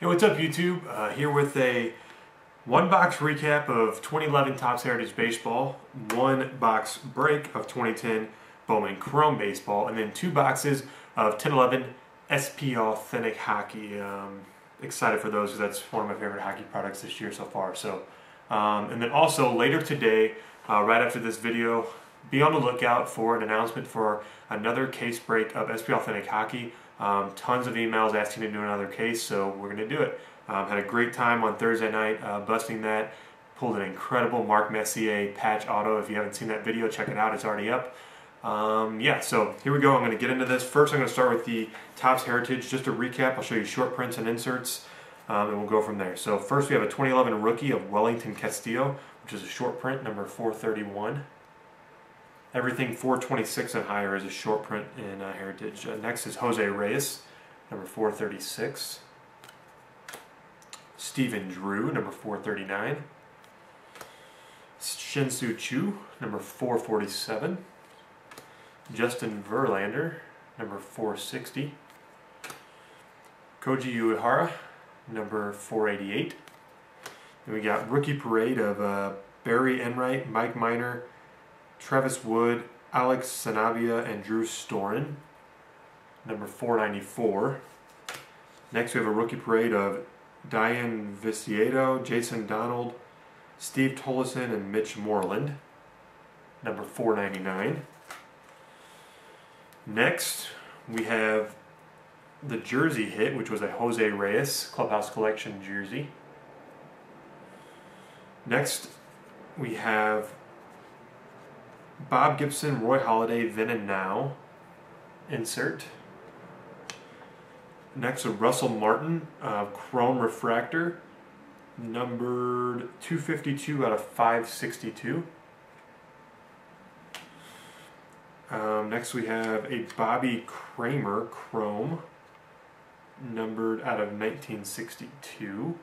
Hey, what's up YouTube? Here with a one box recap of 2011 Topps Heritage Baseball, one box break of 2010 Bowman Chrome Baseball, and then two boxes of 10-11 SP Authentic Hockey. Excited for those because that's one of my favorite hockey products this year so far. And then also later today, right after this video, be on the lookout for an announcement for another case break of SP Authentic Hockey. Tons of emails asking to do another case, so we're going to do it. Had a great time on Thursday night busting that. Pulled an incredible Mark Messier patch auto. If you haven't seen that video, check it out. It's already up. Yeah, so here we go. I'm going to get into this. First, I'm going to start with the Topps Heritage. Just a recap. I'll show you short prints and inserts, and we'll go from there. So first, we have a 2011 rookie of Wellington Castillo, which is a short print, number 431. Everything 426 and higher is a short print in Heritage. Next is Jose Reyes, number 436. Stephen Drew, number 439. Shin-Soo Choo, number 447. Justin Verlander, number 460. Koji Uehara, number 488. And we got Rookie Parade of Barry Enright, Mike Minor, Travis Wood, Alex Sanabia, and Drew Storen, number 494. Next we have a Rookie Parade of Diane Viciedo, Jason Donald, Steve Tolleson, and Mitch Moreland, number 499. Next we have the jersey hit, which was a Jose Reyes Clubhouse Collection jersey. Next we have Bob Gibson, Roy Halladay, Then and Now insert. Next, a Russell Martin Chrome Refractor, numbered 252 out of 562. Next, we have a Bobby Kramer Chrome, numbered out of 1962.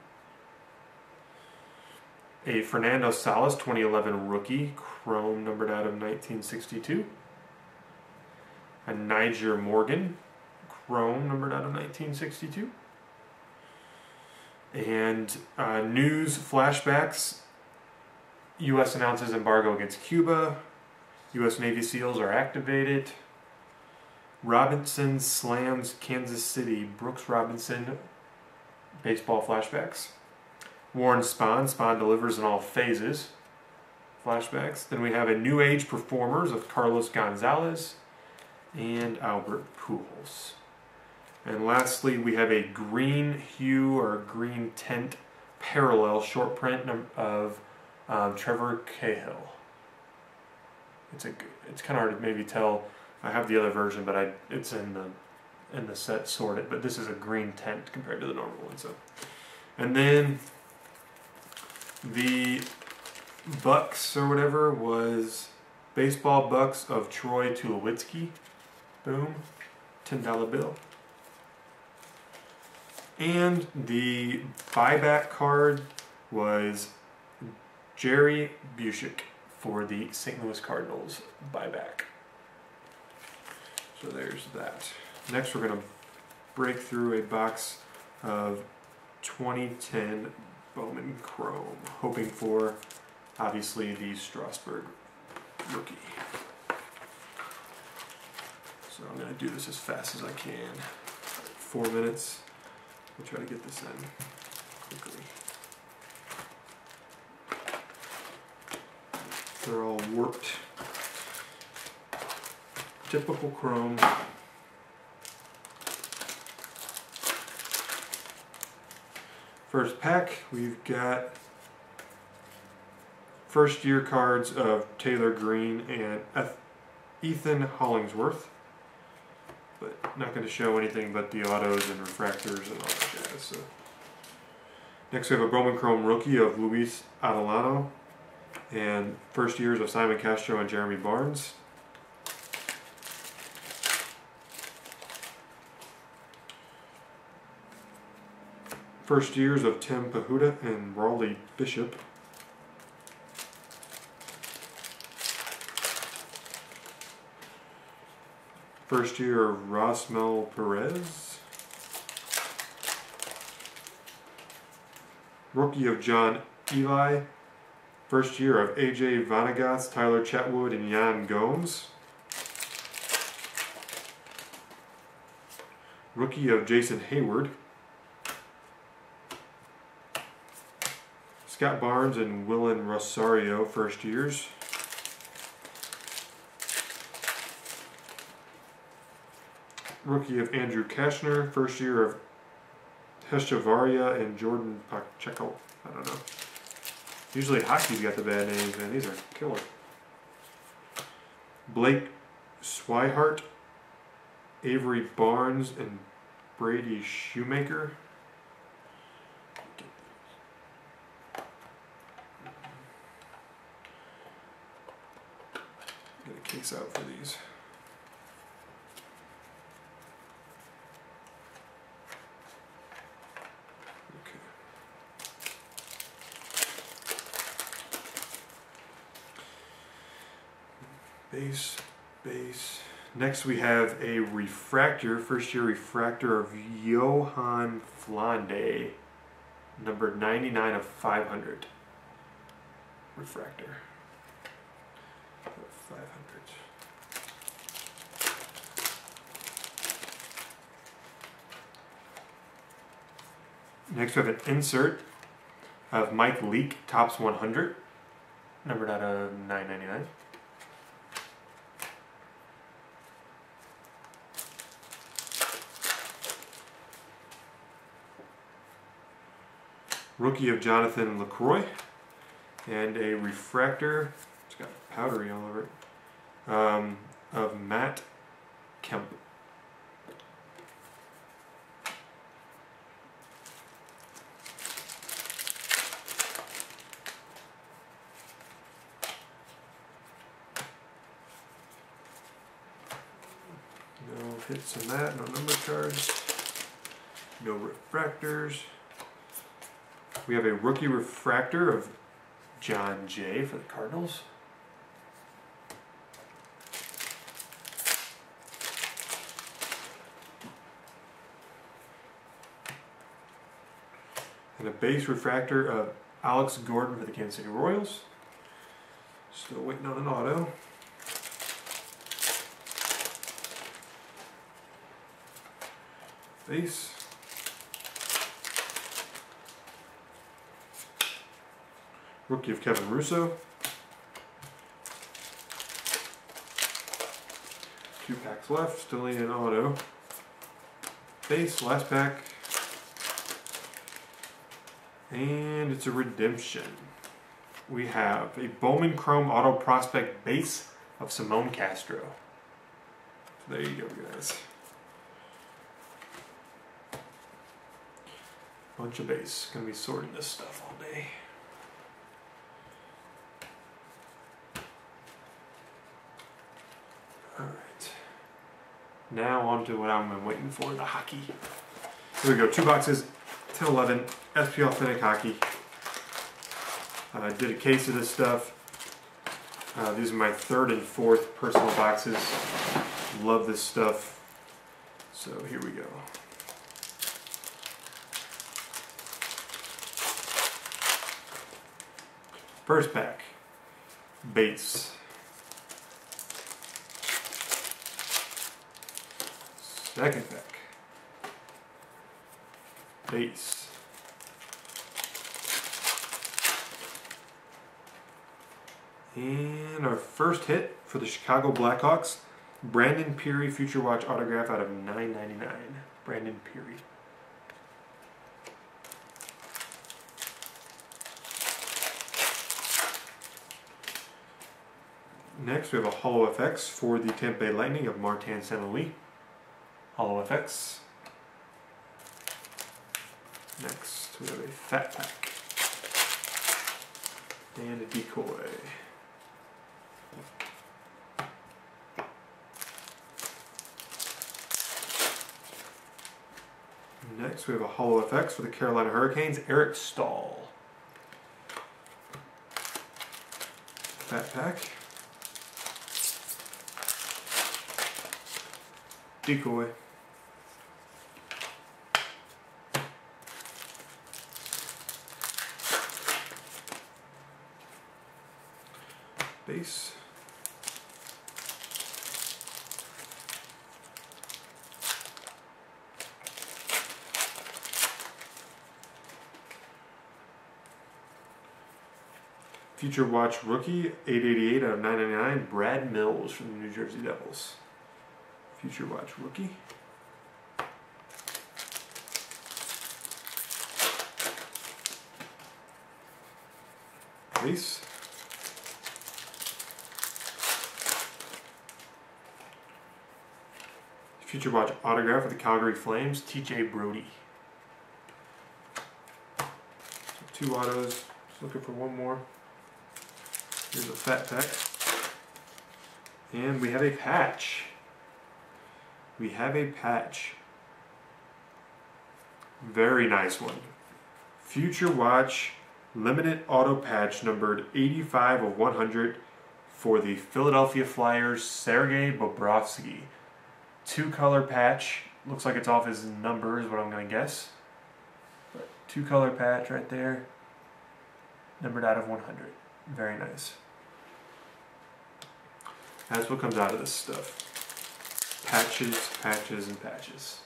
A Fernando Salas 2011 rookie, Chrome, numbered out of 1962. A Niger Morgan, Chrome, numbered out of 1962. And news flashbacks. U.S. announces embargo against Cuba. U.S. Navy SEALs are activated. Robinson slams Kansas City. Brooks Robinson baseball flashbacks. Warren Spahn delivers in all phases, flashbacks. Then we have a New Age Performers of Carlos Gonzalez and Albert Pujols. And lastly, we have a green hue or green tint parallel short print of Trevor Cahill. It's kind of hard to maybe tell. I have the other version, but it's in the set sorted. But this is a green tint compared to the normal one. So, and then the Bucks or whatever was baseball Bucks of Troy Tulowitzki. Boom. $10 bill. And the buyback card was Jerry Busick for the St. Louis Cardinals buyback. So there's that. Next we're going to break through a box of 2010 Bowman Chrome, hoping for, obviously, the Strasburg rookie. So I'm going to do this as fast as I can. 4 minutes. We'll try to get this in quickly. They're all warped. Typical Chrome. First pack, we've got first year cards of Taylor Green and Ethan Hollingsworth, but not going to show anything but the autos and refractors and all that jazz. So. Next we have a Bowman Chrome rookie of Luis Adelano and first years of Simon Castro and Jeremy Barnes. First years of Tim Pahuta and Raleigh Bishop. First year of Rosmel Perez. Rookie of John Eli. First year of AJ Vanagas, Tyler Chatwood, and Jan Gomes. Rookie of Jason Hayward. Scott Barnes and Willen Rosario, first years. Rookie of Andrew Kashner, first year of Heshavaria and Jordan Pacheco. I don't know. Usually hockey's got the bad names, man. These are killer. Blake Swihart, Avery Barnes, and Brady Shoemaker. Get a case out for these. Base. Next we have a refractor, first year refractor of Johan Flande, number 99 of 500. Refractor. 500. Next we have an insert of Mike Leake, Topps 100, numbered out of 999. Rookie of Jonathan LaCroix, and a refractor, it's got powdery all over it, of Matt Kemp. No hits in that, no number cards, no refractors. We have a rookie refractor of John Jay for the Cardinals. And a base refractor of Alex Gordon for the Kansas City Royals. Still waiting on an auto. Base. Rookie of Kevin Russo. 2 packs left, still need an auto. Base, last pack. And it's a redemption. We have a Bowman Chrome Auto Prospect base of Simone Castro. There you go, guys. Bunch of base. Gonna be sorting this stuff all day. Alright, now on to what I'm waiting for, the hockey. Here we go, 2 boxes, 10-11, SP Authentic Hockey. I did a case of this stuff. These are my 3rd and 4th personal boxes. Love this stuff. So here we go. First pack, base. Second pack, base. And our first hit for the Chicago Blackhawks, Brandon Peary Future Watch autograph out of $9.99. Brandon Peary. Next we have a Holo FX for the Tampa Bay Lightning of Martin St-Louis. Holo FX. Next we have a Fat Pack. And a decoy. Next we have a Holo FX for the Carolina Hurricanes, Eric Stahl. Fat Pack. Decoy. Base. Future Watch rookie, 888 out of 999, Brad Mills from the New Jersey Devils. Future Watch rookie. Base. Future Watch autograph of the Calgary Flames, TJ Brody. So 2 autos. Just looking for one more. Here's a fat pack. And we have a patch. We have a patch. Very nice one. Future Watch limited auto patch numbered 85 of 100 for the Philadelphia Flyers, Sergei Bobrovsky. 2-color patch. Looks like it's off his number is what I'm going to guess. But 2-color patch right there. Numbered out of 100. Very nice. That's what comes out of this stuff. Patches, patches, and patches.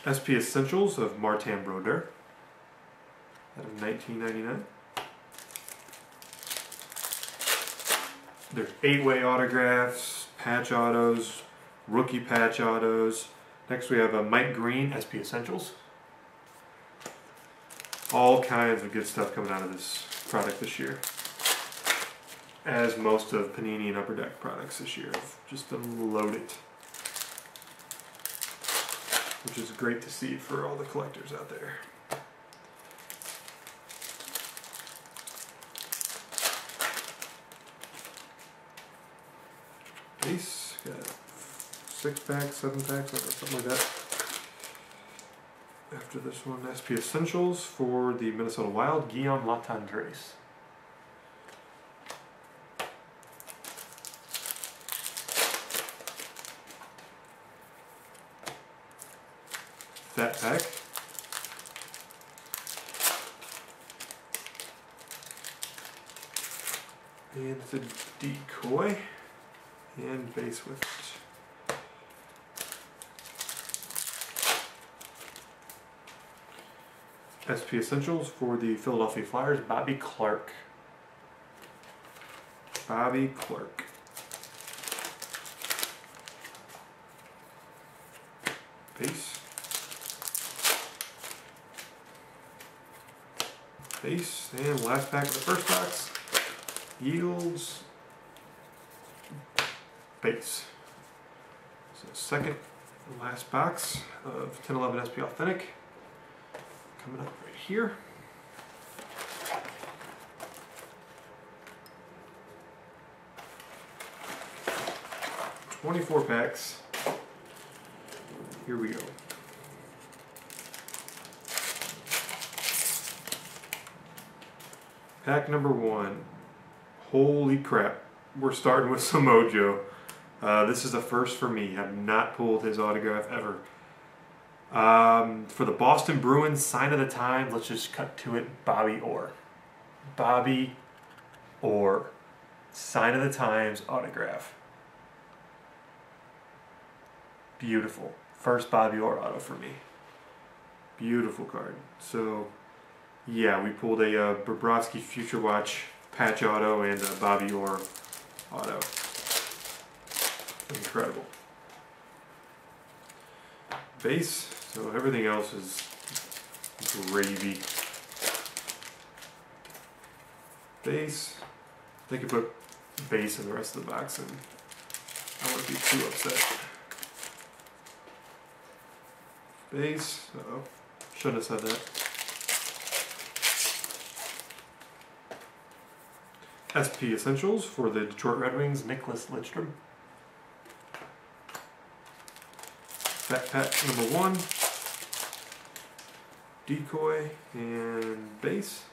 SP Essentials of Martin Brodeur. Out of 1999. There's 8-way autographs, patch autos, rookie patch autos. Next we have a Mike Green SP Essentials. All kinds of good stuff coming out of this product this year. As most of Panini and Upper Deck products this year have just been loaded. Which is great to see for all the collectors out there. Base, got 6 packs, 7 packs, something like that. After this one, SP Essentials for the Minnesota Wild, Guillaume Latendresse. That pack. And it's a decoy. And base with it. SP Essentials for the Philadelphia Flyers, Bobby Clarke. Bobby Clarke. Base. Base. And last pack of the first box. Yields. Base. So second and last box of 1011 SP Authentic. Coming up right here. $24 packs. Here we go. Pack number 1. Holy crap. We're starting with some MOJO. This is a first for me. I've not pulled his autograph ever. For the Boston Bruins, sign of the times, let's just cut to it, Bobby Orr. Bobby Orr. Sign of the times autograph. Beautiful. First Bobby Orr auto for me. Beautiful card. So, yeah, we pulled a Bobrovsky Future Watch patch auto and a Bobby Orr auto. Incredible. Base. So everything else is gravy. Base. They could put base in the rest of the box and I wouldn't be too upset. Base. Uh-oh. Shouldn't have said that. SP Essentials for the Detroit Red Wings, Nicholas Lidstrom. Fat pack number 1. Decoy and base.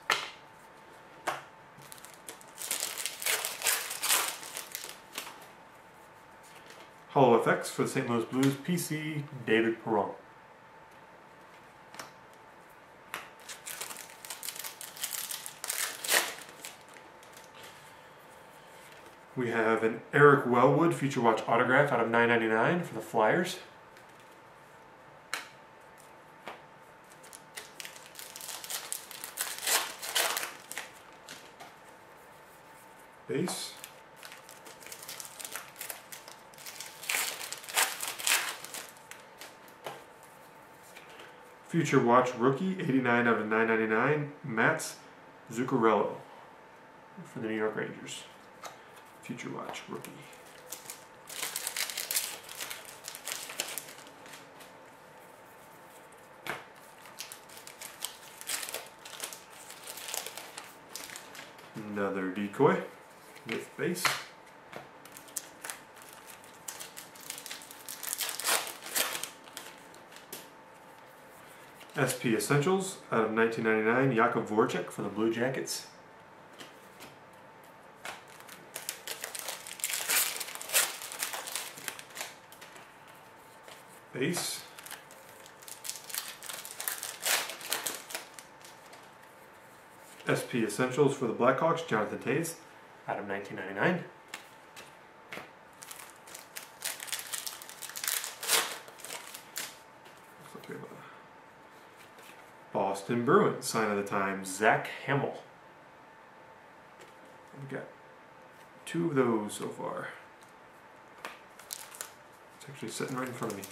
Holo FX for the St. Louis Blues, PC, David Perron. We have an Eric Wellwood Future Watch autograph out of $9.99 for the Flyers. Base. Future Watch rookie, 89 out of 9.99, Mats Zuccarello for the New York Rangers. Future Watch rookie. Another decoy with base. SP Essentials out of 1999, Jakub Voracek for the Blue Jackets. Base. SP Essentials for the Blackhawks, Jonathan Toews out of 1999. Boston Bruins, sign of the time, Zach Hamill. We've got 2 of those so far. It's actually sitting right in front of me.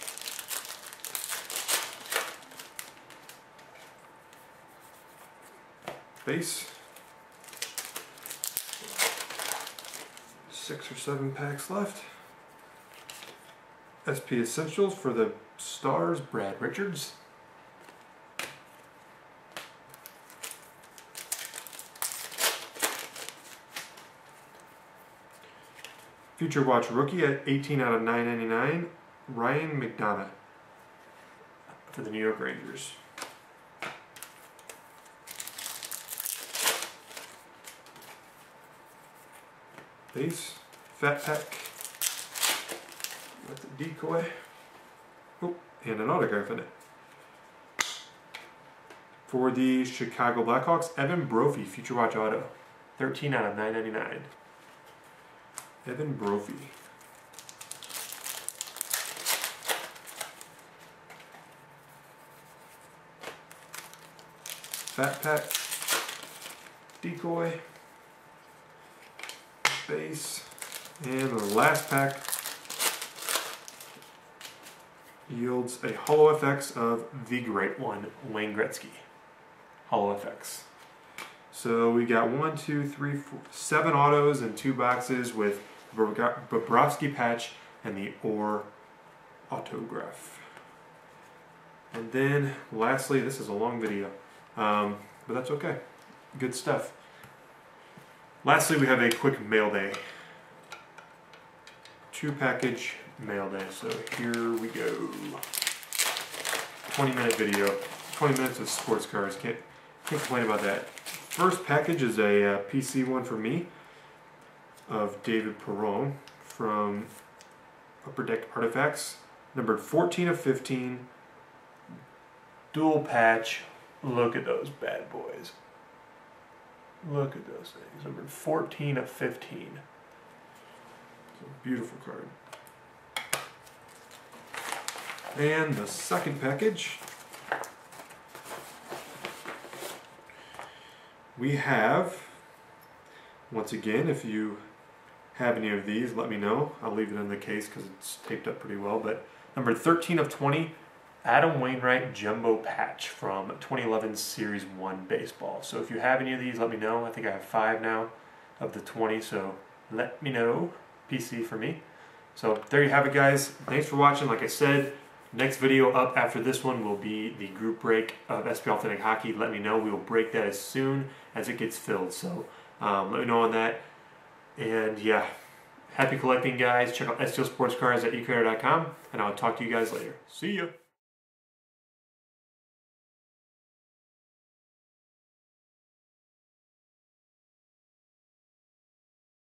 Base. 6 or 7 packs left. SP Essentials for the Stars, Brad Richards. Future Watch rookie at 18 out of 9.99, Ryan McDonough for the New York Rangers. Base, Fat Pack, got the decoy, oh, and an autograph in it. For the Chicago Blackhawks, Evan Brophy, Future Watch auto, 13 out of 9.99. Evan Brophy. Fat Pack, decoy, base, and the last pack yields a Holo FX of the Great One, Wayne Gretzky. Holo FX. So we got 1, 2, 3, 4, 7 autos and 2 boxes with Bobrovsky patch and the Orr autograph. And then lastly, this is a long video, but that's okay. Good stuff. Lastly, we have a quick mail day. 2-package mail day. So here we go. 20-minute video. 20 minutes of sports cars. Can't complain about that. First package is a PC one for me of David Perron from Upper Deck Artifacts, numbered 14 of 15, dual patch. Look at those bad boys. Look at those things. Numbered 14 of 15. It's a beautiful card. And the second package, we have, once again, if you have any of these, let me know. I'll leave it in the case because it's taped up pretty well. But number 13 of 20, Adam Wainwright Jumbo Patch from 2011 Series 1 Baseball. So if you have any of these, let me know. I think I have 5 now of the 20, so let me know. PC for me. So there you have it, guys. Thanks for watching. Like I said, next video up after this one will be the group break of SP Authentic Hockey. Let me know. We will break that as soon as it gets filled. So let me know on that. And yeah, happy collecting, guys. Check out STL Sports Cars at eCredit.com, and I'll talk to you guys later. See ya.